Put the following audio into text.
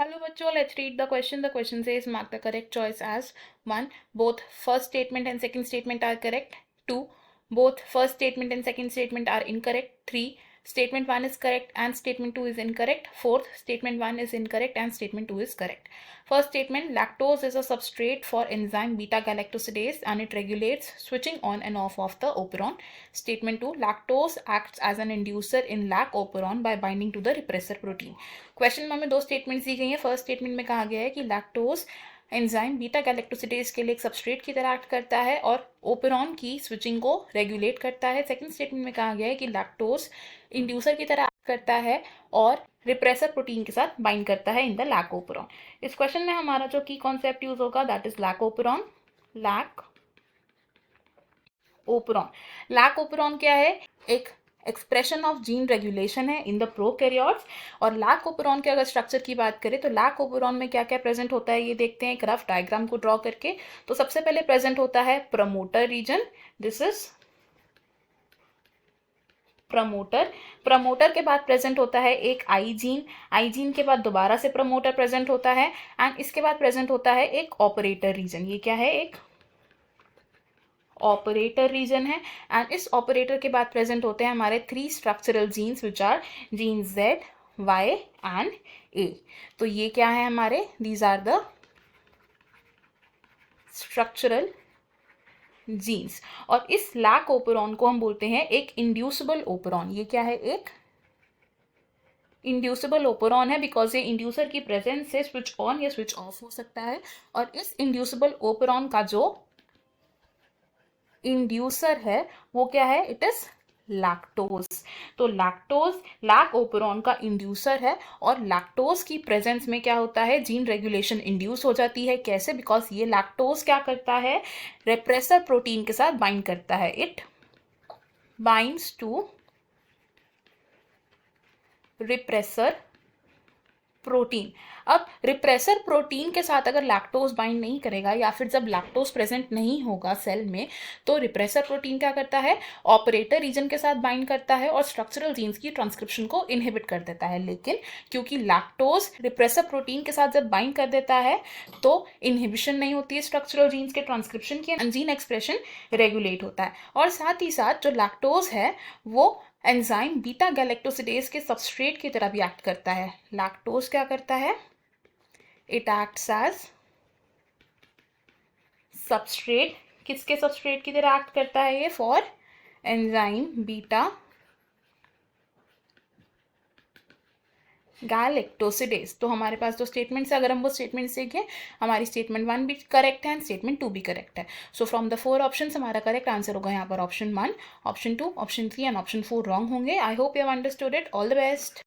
Hello bachcho, let's read the question. The question says mark the correct choice as 1. Both first statement and second statement are correct. 2. Both first statement and second statement are incorrect. 3. Statement 1 is correct and statement 2 is incorrect. 4th, statement 1 is incorrect and statement 2 is correct. First statement, lactose is a substrate for enzyme beta galactosidase and it regulates switching on and off of the operon. Statement 2, lactose acts as an inducer in lac operon by binding to the repressor protein. Question में हमें दो statements दी गई हैं. First statement में कहा गया है कि लैक्टोज एंजाइम बीटा गैलेक्टोसिडेज के लिए एक सबस्ट्रेट की तरह एक्ट करता है और ओपेरॉन की स्विचिंग को रेगुलेट करता है. सेकंड स्टेटमेंट में कहा गया है कि लैक्टोज इंड्यूसर की तरह एक्ट करता है और रिप्रेसर प्रोटीन के साथ बाइंड करता है इन द लैक ओपेरॉन. इस क्वेश्चन में हमारा जो की कॉन्सेप्ट यूज होगा that is lac operon. Lac operon, lac operon क्या है? एक एक्सप्रेशन ऑफ जीन रेगुलेशन है इन द प्रोकैरियोट्स. और लैक ओपेरॉन के अगर स्ट्रक्चर की बात करें तो लैक ओपेरॉन में क्या क्या प्रेजेंट होता है ये देखते हैं एक रफ डायग्राम को ड्रॉ करके. तो सबसे पहले प्रेजेंट होता है promoter region. This is promoter. Promoter के बाद प्रेजेंट होता है एक आई जीन. आई जीन के बाद दोबारा से प्रमोटर प्रेजेंट होता है एंड इसके बाद प्रेजेंट होता है एक ऑपरेटर रीजन. ये क्या है? एक ऑपरेटर रीजन है. एंड इस ऑपरेटर के बाद प्रेजेंट होते हैं हमारे 3 structural genes which are gene Z, Y and A. तो ये क्या है हमारे? These are the structural genes. और इस लैक ओपेरॉन को हम बोलते हैं एक इंड्यूसिबल ओपेरॉन. ये क्या है? एक इंड्यूसिबल ओपेरॉन है बिकॉज ये इंड्यूसर की प्रेजेंस से स्विच ऑन या स्विच ऑफ हो सकता है. और इस इंड्यूसिबल ओपेरॉन का जो इंड्यूसर है वो क्या है? It is lactose. तो लैक्टोज लैक ओपेरॉन का इंड्यूसर है और लैक्टोज की प्रेजेंस में क्या होता है? जीन रेगुलेशन इंड्यूस हो जाती है. कैसे? बिकॉज ये लैक्टोज क्या करता है? रेप्रेसर प्रोटीन के साथ बाइंड करता है. It binds to repressor protein. अब रिप्रेसर प्रोटीन के साथ अगर लैक्टोज बाइंड नहीं करेगा या फिर जब लैक्टोज प्रेजेंट नहीं होगा सेल में तो रिप्रेसर प्रोटीन क्या करता है? ऑपरेटर रीजन के साथ बाइंड करता है और स्ट्रक्चरल जीन्स की ट्रांसक्रिप्शन को इनहिबिट कर देता है. लेकिन क्योंकि लैक्टोज रिप्रेसर प्रोटीन के साथ जब बाइंड कर देता है तो इनहिबिशन नहीं होती है स्ट्रक्चरल जीन्स के ट्रांसक्रिप्शन की. जीन एक्सप्रेशन रेगुलेट होता है. और साथ ही साथ जो लैक्टोज है वो एंजाइम बीटा गैलेक्टोसिडेज के सबस्ट्रेट की तरह भी एक्ट करता है. लैक्टोज क्या करता है? It acts as substrate. किसके सबस्ट्रेट की तरह एक्ट करता है ये? For enzyme beta galactosidase. तो हमारे पास जो स्टेटमेंट्स है अगर हम वो स्टेटमेंट्स देखें हमारी स्टेटमेंट 1 भी करेक्ट है एंड स्टेटमेंट 2 भी करेक्ट है. सो फ्रॉम द 4 ऑप्शंस हमारा करेक्ट आंसर होगा यहाँ पर option 1, option 2, option 3 and option 4 wrong होंगे. I hope you have understood it. All the best.